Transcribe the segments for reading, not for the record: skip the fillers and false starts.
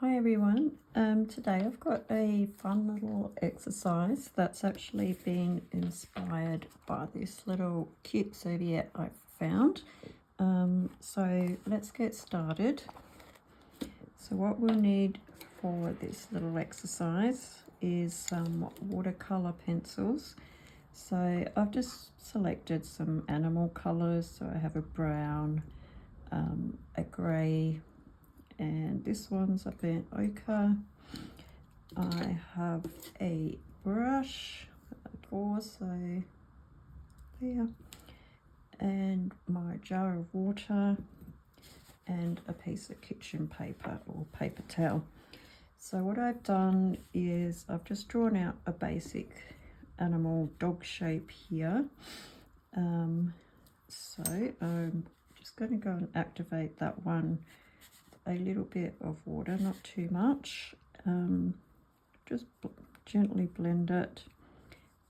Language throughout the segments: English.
Hi everyone, today I've got a fun little exercise that's actually been inspired by this little cute serviette I found. So let's get started. So what we'll need for this little exercise is some watercolor pencils. So I've just selected some animal colors. So I have a brown, a grey, and this one's a burnt ochre. I have a brush so there, and my jar of water, and a piece of kitchen paper or paper towel. So what I've done is I've just drawn out a basic animal dog shape here. So I'm just going to go and activate that one. A little bit of water, not too much. Just gently blend it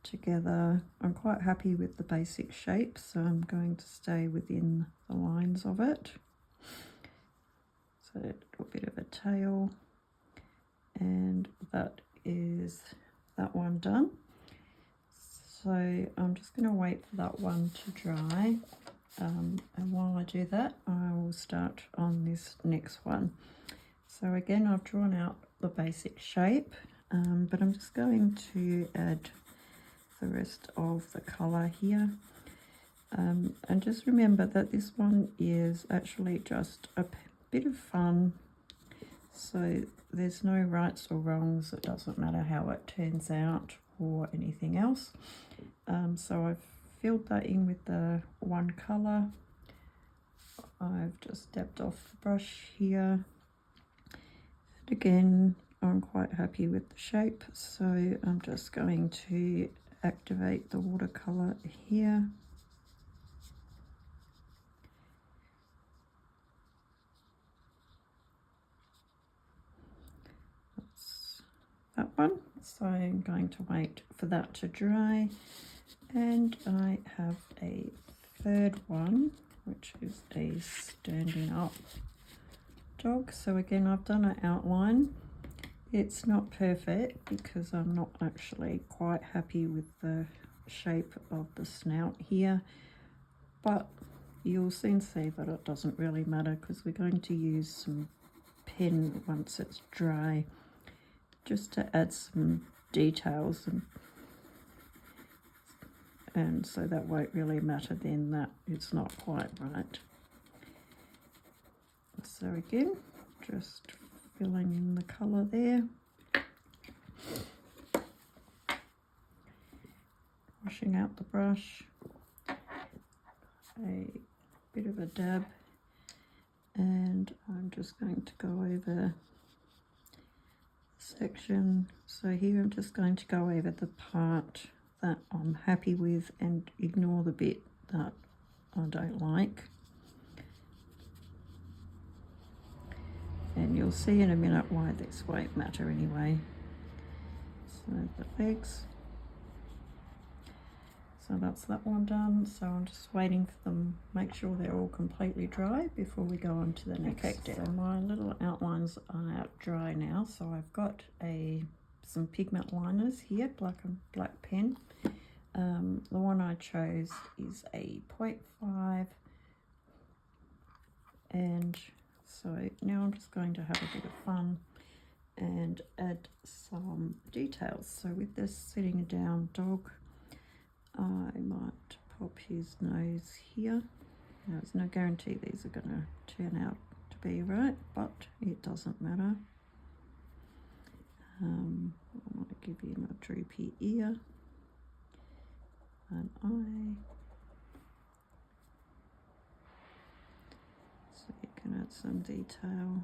together. I'm quite happy with the basic shape, so I'm going to stay within the lines of it. So a little bit of a tail, and that is that one done. So I'm just going to wait for that one to dry. And while I do that, I will start on this next one. So again, I've drawn out the basic shape, but I'm just going to add the rest of the colour here. And just remember that this one is actually just a bit of fun. So there's no rights or wrongs. It doesn't matter how it turns out or anything else. So I've filled that in with the one colour. I've just dabbed off the brush here. And again, I'm quite happy with the shape, so I'm just going to activate the watercolour here. That's that one. So I'm going to wait for that to dry. And I have a third one, which is a standing up dog. So again, I've done an outline. It's not perfect because I'm not actually quite happy with the shape of the snout here, but you'll soon see that it doesn't really matter because we're going to use some pen once it's dry just to add some details, and so that won't really matter then that it's not quite right. So again, just filling in the colour there, washing out the brush, a bit of a dab, and I'm just going to go over the section. So here I'm just going to go over the part that I'm happy with and ignore the bit that I don't like. And you'll see in a minute why this won't matter anyway. So the legs. So that's that one done. So I'm just waiting for them, make sure they're all completely dry before we go on to the next step. So my little outlines are out dry now. So I've got some pigment liners here, black pen. The one I chose is a 0.5, and so now I'm just going to have a bit of fun and add some details. So with this sitting down dog, I might pop his nose here. Now, there's no guarantee these are going to turn out to be right, but it doesn't matter. I want to give him a droopy ear, an eye. So you can add some detail.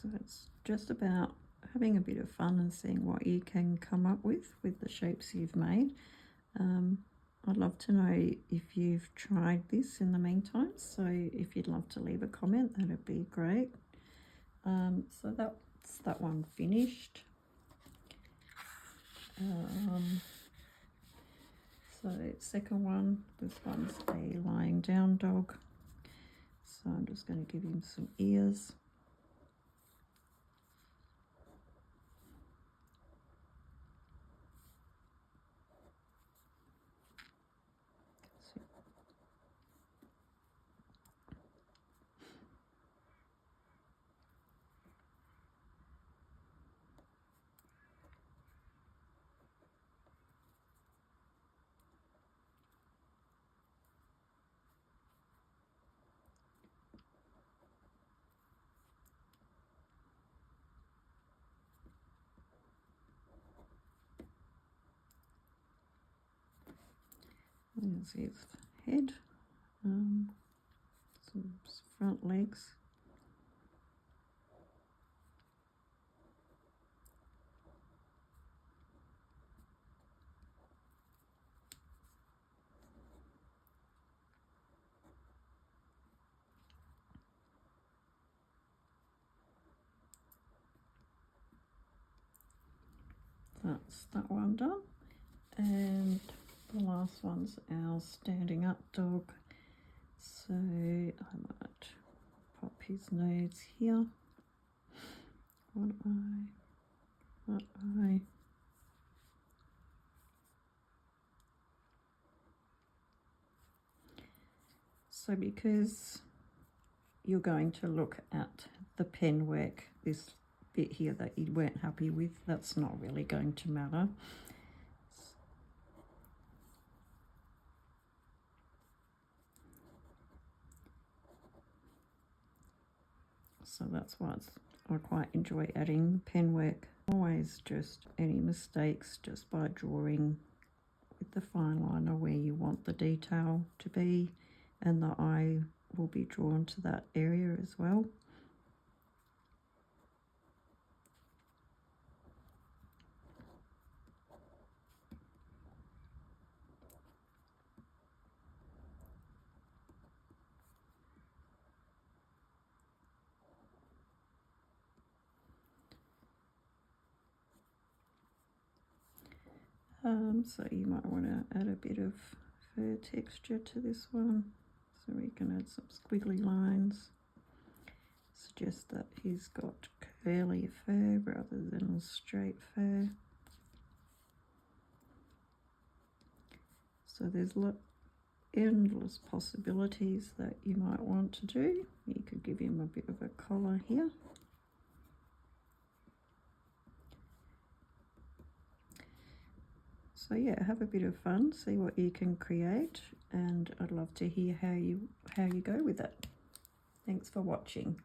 So it's just about having a bit of fun and seeing what you can come up with the shapes you've made. I'd love to know if you've tried this in the meantime, so if you'd love to leave a comment, that'd be great. So that's that one finished. So second one, this one's a lying down dog, so I'm just going to give him some ears. There's his head, some front legs. That's that one done. And the last one's our standing up dog. So I might pop his nose here. One eye, that eye. So because you're going to look at the pen work, this bit here that you weren't happy with, that's not really going to matter. So that's why I quite enjoy adding pen work. Always just any mistakes just by drawing with the fineliner where you want the detail to be, and the eye will be drawn to that area as well. So you might want to add a bit of fur texture to this one. So we can add some squiggly lines. Suggest that he's got curly fur rather than straight fur. So there's endless possibilities that you might want to do. You could give him a bit of a collar here. So yeah, have a bit of fun, see what you can create, and I'd love to hear how you go with it. Thanks for watching.